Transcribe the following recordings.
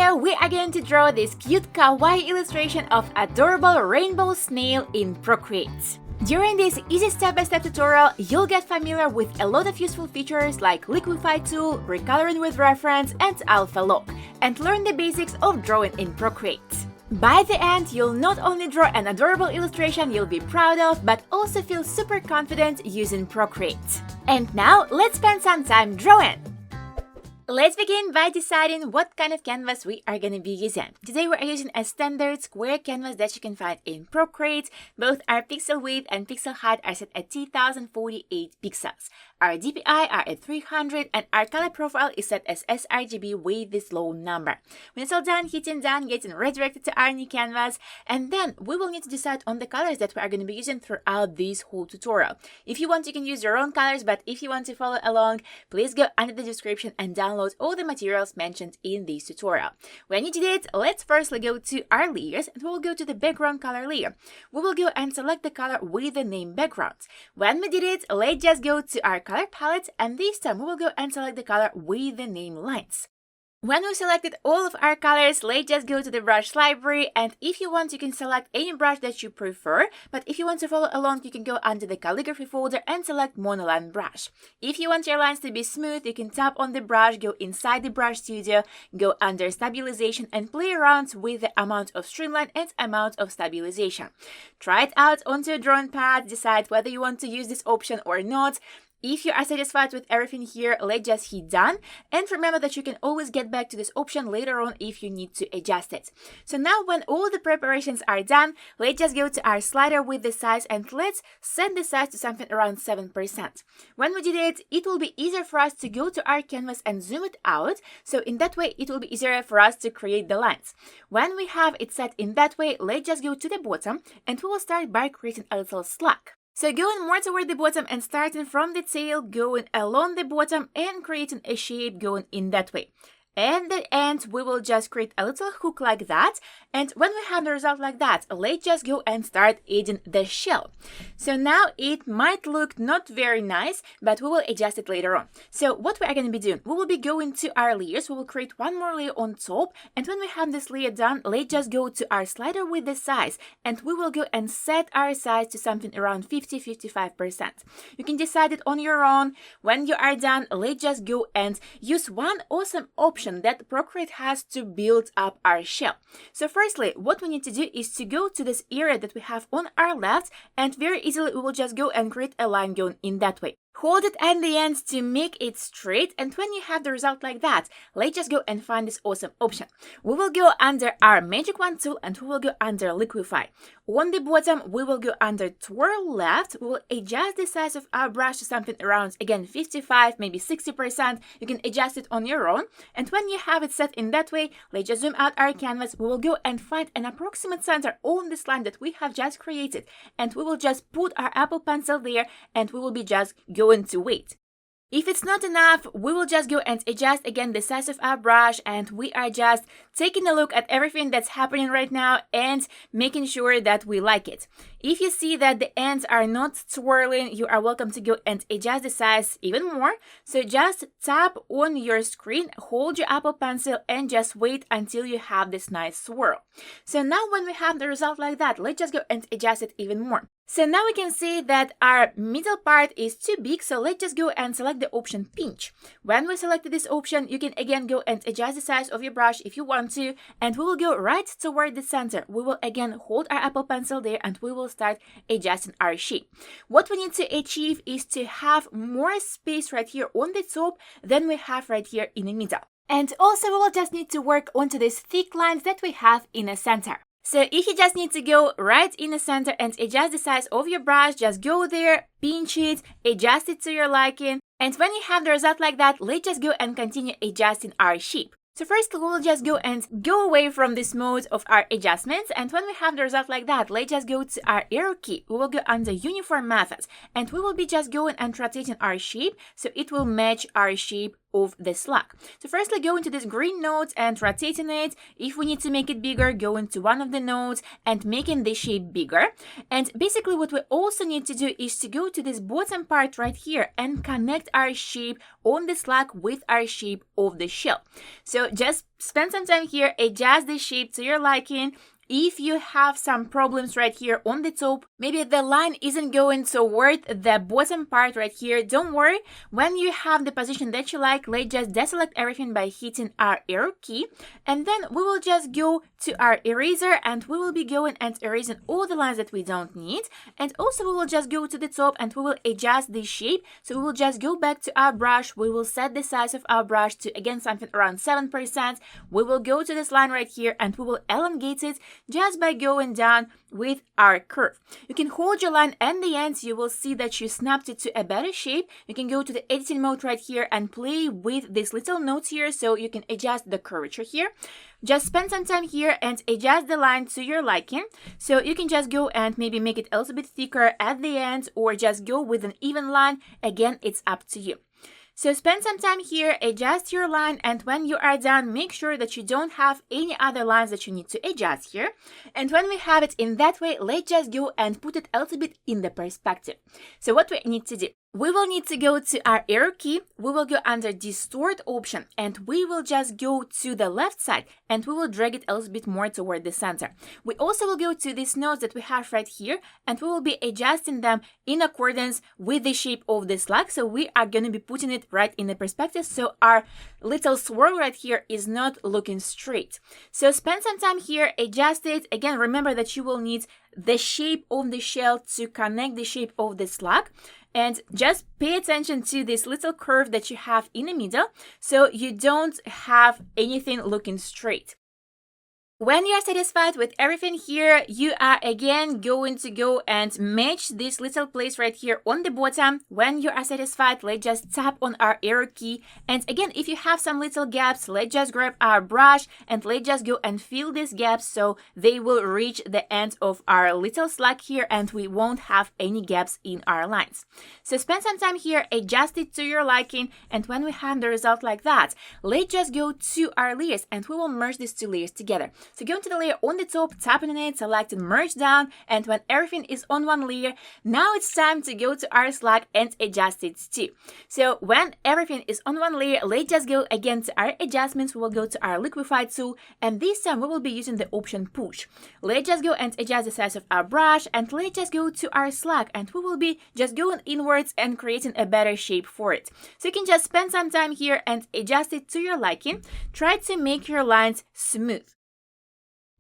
video, we are going to draw this cute kawaii illustration of adorable rainbow snail in Procreate. During this easy step-by-step tutorial, you'll get familiar with a lot of useful features like Liquify Tool, Recoloring with Reference, and Alpha Lock, and learn the basics of drawing in Procreate. By the end, you'll not only draw an adorable illustration you'll be proud of, but also feel super confident using Procreate. And now, let's spend some time drawing! Let's begin by deciding what kind of canvas we are going to be using. Today we are using a standard square canvas that you can find in Procreate. Both our pixel width and pixel height are set at 2048 pixels. Our DPI are at 300 and our color profile is set as sRGB with this low number. When it's all done, hitting done, getting redirected to our new canvas, and then we will need to decide on the colors that we are going to be using throughout this whole tutorial. If you want, you can use your own colors, but if you want to follow along, please go under the description and download all the materials mentioned in this tutorial. When you did it, let's firstly go to our layers and we'll go to the background color layer. We will go and select the color with the name background. When we did it, let's just go to our color palette, and this time we will go and select the color with the name lines. When we selected all of our colors, let's just go to the brush library, and if you want, you can select any brush that you prefer, but if you want to follow along, you can go under the calligraphy folder and select monoline brush. If you want your lines to be smooth, you can tap on the brush, go inside the brush studio, go under stabilization and play around with the amount of streamline and amount of stabilization. Try it out onto a drawing pad, decide whether you want to use this option or not. If you are satisfied with everything here, let's just hit done, and remember that you can always get back to this option later on if you need to adjust it. So now when all the preparations are done, let's just go to our slider with the size and let's set the size to something around 7%. When we did it, it will be easier for us to go to our canvas and zoom it out, so in that way it will be easier for us to create the lines. When we have it set in that way, let's just go to the bottom and we will start by creating a little slug. So going more toward the bottom and starting from the tail, going along the bottom and creating a shape going in that way. And at the end, we will just create a little hook like that. And when we have the result like that, let's just go and start adding the shell. So now it might look not very nice, but we will adjust it later on. So what we are going to be doing, we will be going to our layers. We will create one more layer on top. And when we have this layer done, let's just go to our slider with the size. And we will go and set our size to something around 50-55%. You can decide it on your own. When you are done, let's just go and use one awesome option that Procreate has to build up our shell. So firstly, what we need to do is to go to this area that we have on our left, and very easily we will just go and create a line going in that way. Hold it at the end to make it straight, and when you have the result like that, let's just go and find this awesome option. We will go under our Magic Wand tool and we will go under Liquify. On the bottom, we will go under Twirl Left. We will adjust the size of our brush to something around, again, 55, maybe 60%. You can adjust it on your own. And when you have it set in that way, let's just zoom out our canvas. We will go and find an approximate center on this line that we have just created. And we will just put our Apple Pencil there, and we will be just going to wait. If it's not enough, we will just go and adjust again the size of our brush, and we are just taking a look at everything that's happening right now and making sure that we like it. If you see that the ends are not swirling, you are welcome to go and adjust the size even more. So just tap on your screen, hold your Apple Pencil, and just wait until you have this nice swirl. So now when we have the result like that, let's just go and adjust it even more. So now we can see that our middle part is too big, so let's just go and select the option Pinch. When we selected this option, you can again go and adjust the size of your brush if you want to, and we will go right toward the center. We will again hold our Apple Pencil there and we will start adjusting our shape. What we need to achieve is to have more space right here on the top than we have right here in the middle. And also we will just need to work onto these thick lines that we have in the center. So if you just need to go right in the center and adjust the size of your brush, just go there, pinch it, adjust it to your liking. And when you have the result like that, let's just go and continue adjusting our shape. So first we will just go and go away from this mode of our adjustments, and when we have the result like that, let's just go to our arrow key. We will go under Uniform Methods, and we will be just going and rotating our shape so it will match our shape of the slug. So firstly, go into this green node and rotating it. If we need to make it bigger, go into one of the nodes and making the shape bigger. And basically what we also need to do is to go to this bottom part right here and connect our shape on the slug with our shape of the shell. So just spend some time here, adjust the shape to your liking. If you have some problems right here on the top, maybe the line isn't going toward the bottom part right here, don't worry. When you have the position that you like, let's just deselect everything by hitting our arrow key. And then we will just go to our eraser and we will be going and erasing all the lines that we don't need. And also we will just go to the top and we will adjust the shape. So we will just go back to our brush. We will set the size of our brush to, again, something around 7%. We will go to this line right here and we will elongate it just by going down with our curve. You can hold your line and the end, you will see that you snapped it to a better shape. You can go to the editing mode right here and play with these little nodes here so you can adjust the curvature here. Just spend some time here and adjust the line to your liking. So you can just go and maybe make it a little bit thicker at the end or just go with an even line. Again, it's up to you. So spend some time here, adjust your line, and when you are done, make sure that you don't have any other lines that you need to adjust here. And when we have it in that way, let's just go and put it a little bit in the perspective. So what we need to do, we will need to go to our arrow key, we will go under distort option, and we will just go to the left side and we will drag it a little bit more toward the center. We also will go to these nodes that we have right here and we will be adjusting them in accordance with the shape of the slug. So we are going to be putting it right in the perspective so our little swirl right here is not looking straight. So spend some time here, adjust it. Again, remember that you will need the shape of the shell to connect the shape of the slug. And just pay attention to this little curve that you have in the middle so you don't have anything looking straight. When you are satisfied with everything here, you are again going to go and match this little place right here on the bottom. When you are satisfied, let's just tap on our arrow key. And again, if you have some little gaps, let's just grab our brush and let's just go and fill these gaps so they will reach the end of our little slug here and we won't have any gaps in our lines. So spend some time here, adjust it to your liking, and when we have the result like that, let's just go to our layers and we will merge these two layers together. So go to the layer on the top, tapping on it, selecting merge down, and when everything is on one layer, now it's time to go to our slug and adjust it too. So when everything is on one layer, let's just go again to our adjustments. We will go to our Liquify Tool, and this time we will be using the option push. Let's just go and adjust the size of our brush, and let's just go to our slug, and we will be just going inwards and creating a better shape for it. So you can just spend some time here and adjust it to your liking. Try to make your lines smooth.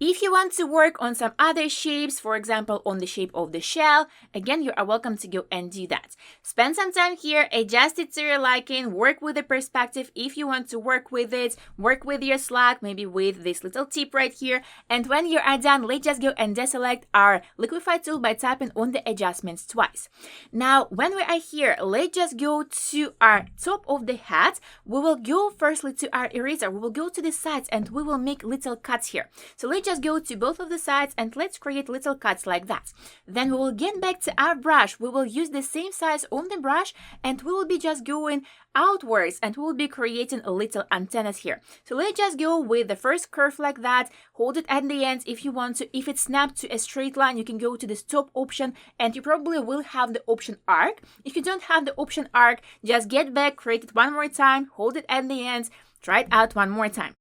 If you want to work on some other shapes, for example, on the shape of the shell, again, you are welcome to go and do that. Spend some time here, adjust it to your liking, work with the perspective if you want to work with it, work with your slug, maybe with this little tip right here. And when you are done, let's just go and deselect our Liquify tool by tapping on the adjustments twice. Now, when we are here, let's just go to our top of the hat. We will go firstly to our eraser. We will go to the sides and we will make little cuts here. So let's just go to both of the sides and let's create little cuts like that. Then we will get back to our brush. We will use the same size on the brush and we will be just going outwards and we will be creating a little antennas here. So let's just go with the first curve like that. Hold it at the end if you want to. If it's snapped to a straight line, you can go to the stop option and you probably will have the option arc. If you don't have the option arc, just get back, create it one more time, hold it at the end, try it out one more time.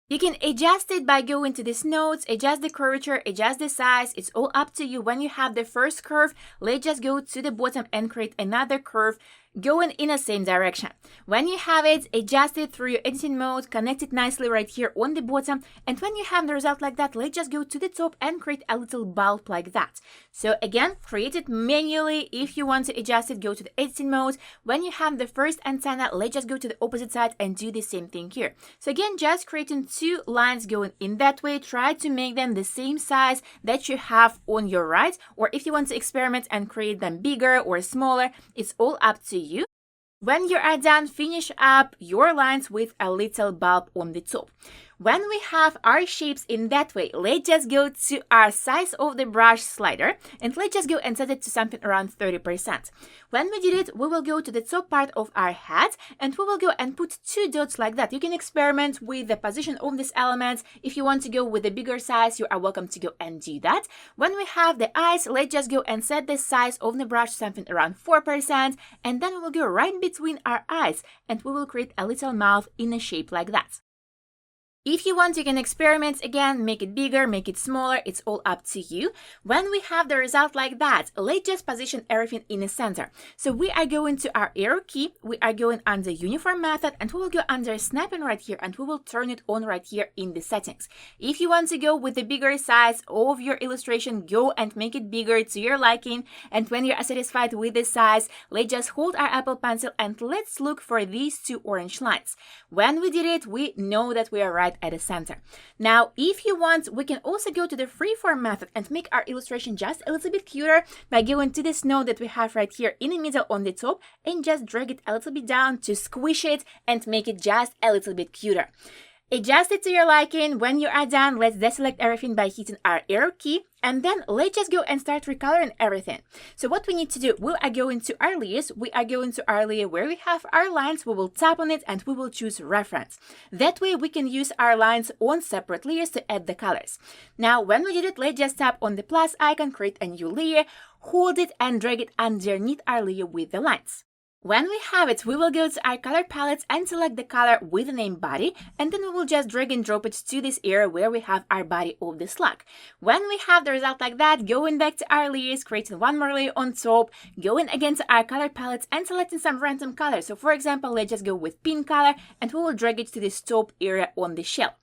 You can adjust it by going to these nodes, adjust the curvature, adjust the size. It's all up to you. When you have the first curve, let's just go to the bottom and create another curve going in the same direction. When you have it, adjust it through your editing mode, connect it nicely right here on the bottom. And when you have the result like that, let's just go to the top and create a little bulb like that. So again, create it manually. If you want to adjust it, go to the editing mode. When you have the first antenna, let's just go to the opposite side and do the same thing here. So again, just creating two lines going in that way. Try to make them the same size that you have on your right. Or if you want to experiment and create them bigger or smaller, it's all up to you. When you are done, finish up your lines with a little bulb on the top. When we have our shapes in that way, let's just go to our size of the brush slider and let's just go and set it to something around 30%. When we did it, we will go to the top part of our head and we will go and put 2 dots like that. You can experiment with the position of these elements. If you want to go with a bigger size, you are welcome to go and do that. When we have the eyes, let's just go and set the size of the brush something around 4%, and then we will go right between our eyes and we will create a little mouth in a shape like that. If you want, you can experiment again, make it bigger, make it smaller, it's all up to you. When we have the result like that, let's just position everything in the center. So we are going to our arrow key, we are going under uniform method, and we will go under snapping right here, and we will turn it on right here in the settings. If you want to go with the bigger size of your illustration, go and make it bigger to your liking. And when you are satisfied with the size, let's just hold our Apple Pencil and let's look for these 2 orange lines. When we did it, we know that we are right at the center. Now, if you want, we can also go to the freeform method and make our illustration just a little bit cuter by going to this node that we have right here in the middle on the top and just drag it a little bit down to squish it and make it just a little bit cuter. Adjust it to your liking. When you are done, let's deselect everything by hitting our arrow key, and then let's just go and start recoloring everything. So what we need to do, we are going to our layers, we are going to our layer where we have our lines, we will tap on it and we will choose reference. That way we can use our lines on separate layers to add the colors. Now when we did it, let's just tap on the plus icon, create a new layer, hold it and drag it underneath our layer with the lines. When we have it, we will go to our color palettes and select the color with the name body, and then we will just drag and drop it to this area where we have our body of the slug. When we have the result like that, going back to our layers, creating one more layer on top, going again to our color palettes and selecting some random color. So for example, let's just go with pink color and we will drag it to this top area on the shell.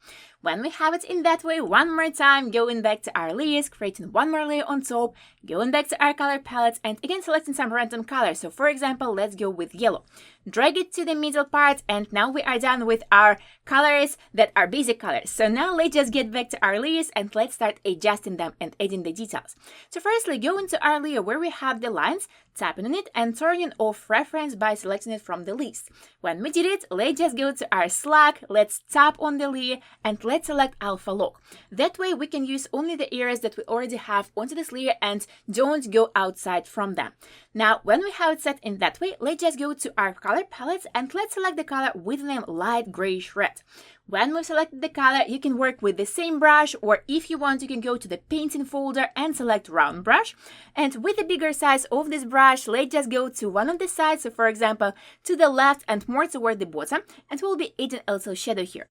When we have it in that way, one more time, going back to our layers, creating one more layer on top, going back to our color palettes, and again selecting some random color. So for example, let's go with yellow. Drag it to the middle part, and now we are done with our colors that are basic colors. So now let's just get back to our layers and let's start adjusting them and adding the details. So firstly, go into our layer where we have the lines, tapping on it and turning off reference by selecting it from the list. When we did it, let's just go to our slug, let's tap on the layer and let's select alpha lock. That way we can use only the areas that we already have onto this layer and don't go outside from them. Now, when we have it set in that way, let's just go to our color palettes and let's select the color with the name light grayish red. When we've selected the color, you can work with the same brush, or if you want, you can go to the painting folder and select round brush. And with the bigger size of this brush, let's just go to one of the sides, so for example, to the left and more toward the bottom, and we'll be adding a little shadow here.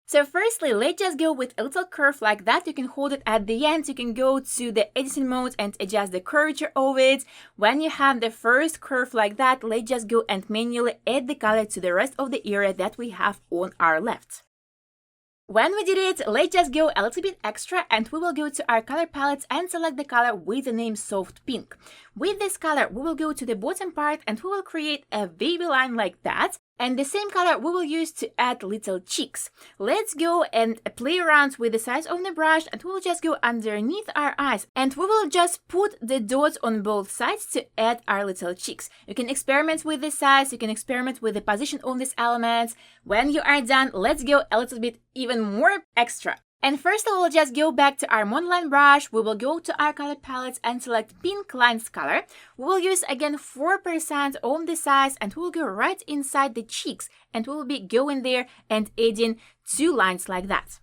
So firstly, let's just go with a little curve like that. You can hold it at the end. You can go to the editing mode and adjust the curvature of it. When you have the first curve like that, let's just go and manually add the color to the rest of the area that we have on our left. When we did it, let's just go a little bit extra and we will go to our color palettes and select the color with the name soft pink. With this color, we will go to the bottom part and we will create a wavy line like that. And the same color we will use to add little cheeks. Let's go and play around with the size of the brush and we'll just go underneath our eyes and we will just put the dots on both sides to add our little cheeks. You can experiment with the size, you can experiment with the position of these elements. When you are done, let's go a little bit even more extra. And first of all, just go back to our monoline brush. We will go to our color palettes and select pink lines color. We will use again 4% on the size and we will go right inside the cheeks and we will be going there and adding 2 lines like that.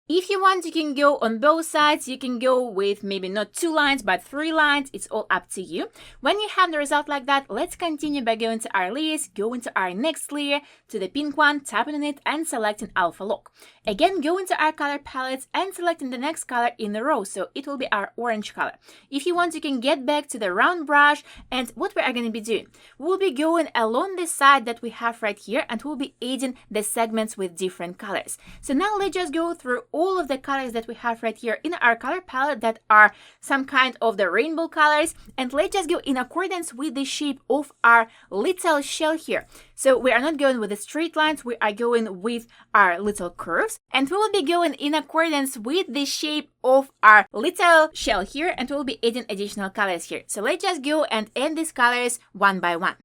If you want, you can go on both sides. You can go with maybe not 2 lines, but 3 lines. It's all up to you. When you have the result like that, let's continue by going to our layers, go into our next layer, to the pink one, tapping on it and selecting alpha lock. Again, go into our color palettes and selecting the next color in the row, so it will be our orange color. If you want, you can get back to the round brush, and what we are going to be doing, we'll be going along the side that we have right here, and we'll be adding the segments with different colors. So now let's just go through all of the colors that we have right here in our color palette that are some kind of the rainbow colors, and let's just go in accordance with the shape of our little shell here. So we are not going with the straight lines, we are going with our little curves, and we will be going in accordance with the shape of our little shell here, and we'll be adding additional colors here. So let's just go and add these colors one by one.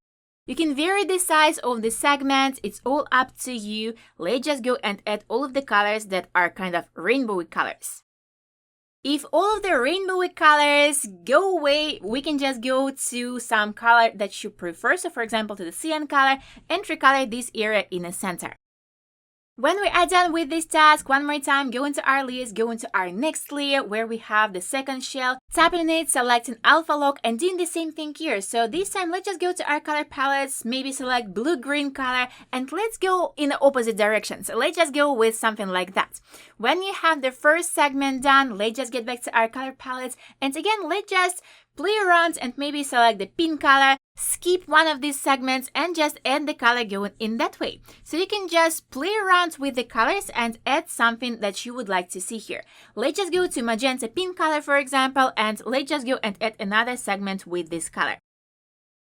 You can vary the size of the segments, it's all up to you. Let's just go and add all of the colors that are kind of rainbowy colors. If all of the rainbowy colors go away, we can just go to some color that you prefer. So for example, to the cyan color, and recolor this area in the center. When we are done with this task, one more time, go into our list, go into our next layer where we have the second shell, tap on it, selecting alpha lock, and doing the same thing here. So this time, let's just go to our color palettes, maybe select blue-green color, and let's go in the opposite direction. So let's just go with something like that. When you have the first segment done, let's just get back to our color palettes, and again, let's just play around and maybe select the pink color, skip one of these segments and just add the color going in that way. So you can just play around with the colors and add something that you would like to see here. Let's just go to magenta pink color, for example, and let's just go and add another segment with this color.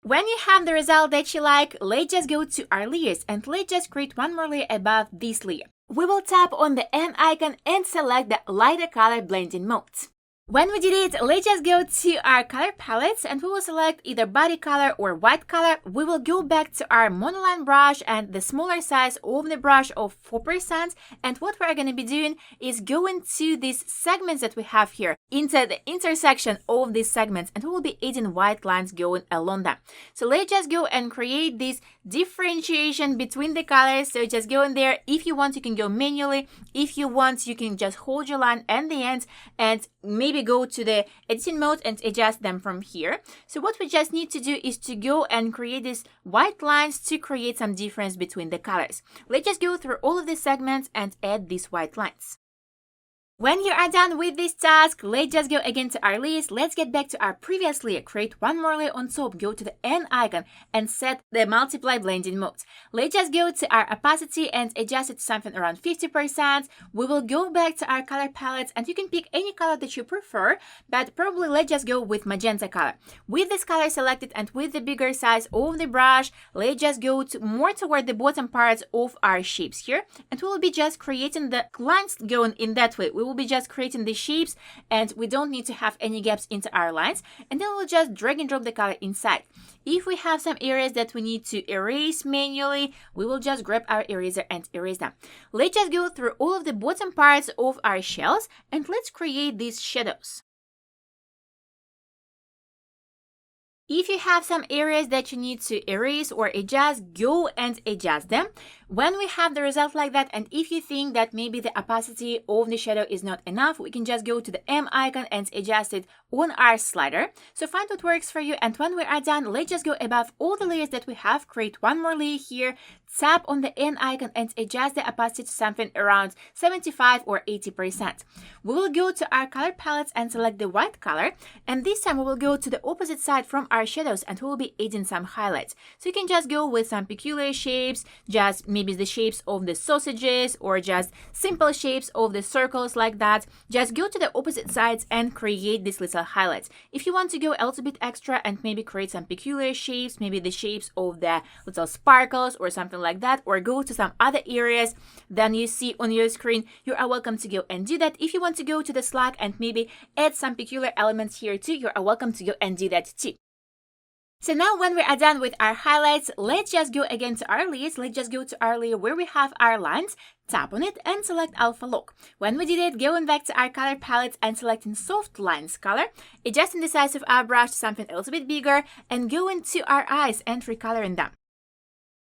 When you have the result that you like, let's just go to our layers and let's just create one more layer above this layer. We will tap on the N icon and select the lighter color blending mode. When we did it, let's just go to our color palettes and we will select either body color or white color. We will go back to our monoline brush and the smaller size of the brush of 4%. And what we're going to be doing is going to these segments that we have here, into the intersection of these segments, and we will be adding white lines going along them. So let's just go and create this differentiation between the colors. So just go in there. If you want, you can go manually. If you want, you can just hold your line at the end and maybe go to the editing mode and adjust them from here. So what we just need to do is to go and create these white lines to create some difference between the colors. Let's just go through all of the segments and add these white lines. When you are done with this task, let's just go again to our list. Let's get back to our previous layer. Create one more layer on top. Go to the N icon and set the multiply blending mode. Let's just go to our opacity and adjust it to something around 50%. We will go back to our color palettes and you can pick any color that you prefer, but probably let's just go with magenta color. With this color selected and with the bigger size of the brush, let's just go to more toward the bottom parts of our shapes here, and we will be just creating the lines going in that way. We will be just creating the shapes and we don't need to have any gaps into our lines, and then we'll just drag and drop the color inside. If we have some areas that we need to erase manually, we will just grab our eraser and erase them. Let's just go through all of the bottom parts of our shells and let's create these shadows. If you have some areas that you need to erase or adjust, go and adjust them. When we have the result like that, and if you think that maybe the opacity of the shadow is not enough, we can just go to the M icon and adjust it on our slider. So find what works for you, and when we are done, let's just go above all the layers that we have, create one more layer here, tap on the N icon and adjust the opacity to something around 75 or 80%. We will go to our color palettes and select the white color, and this time we will go to the opposite side from our shadows and we will be adding some highlights. So you can just go with some peculiar shapes, just maybe the shapes of the sausages or just simple shapes of the circles like that. Just go to the opposite sides and create these little highlights. If you want to go a little bit extra and maybe create some peculiar shapes, maybe the shapes of the little sparkles or something like that, or go to some other areas than you see on your screen, you are welcome to go and do that. If you want to go to the Slack and maybe add some peculiar elements here too, you are welcome to go and do that too. So now when we are done with our highlights, let's just go again to our layers. Let's just go to our layer where we have our lines, tap on it and select Alpha Lock. When we did it, going back to our color palette and selecting Soft Lines color, adjusting the size of our brush to something a little bit bigger, and go into our eyes and recoloring them.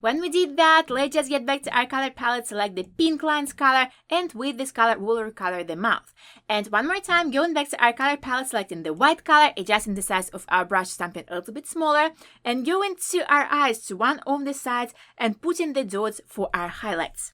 When we did that, let's just get back to our color palette, select the pink lines color, and with this color, we'll recolor the mouth. And one more time, going back to our color palette, selecting the white color, adjusting the size of our brush to something a little bit smaller, and going to our eyes to one of the sides and putting the dots for our highlights.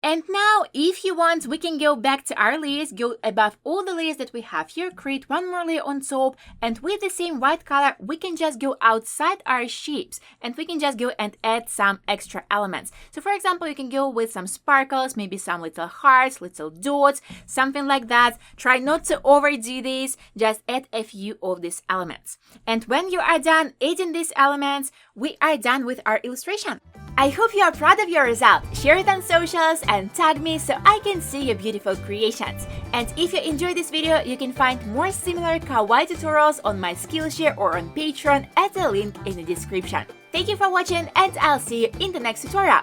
And now, if you want, we can go back to our layers, go above all the layers that we have here, create one more layer on top, and with the same white color, we can just go outside our shapes, and we can just go and add some extra elements. So for example, you can go with some sparkles, maybe some little hearts, little dots, something like that. Try not to overdo this, just add a few of these elements. And when you are done adding these elements, we are done with our illustration. I hope you are proud of your result. Share it on socials and tag me so I can see your beautiful creations. And if you enjoyed this video, you can find more similar kawaii tutorials on my Skillshare or on Patreon at the link in the description. Thank you for watching, and I'll see you in the next tutorial.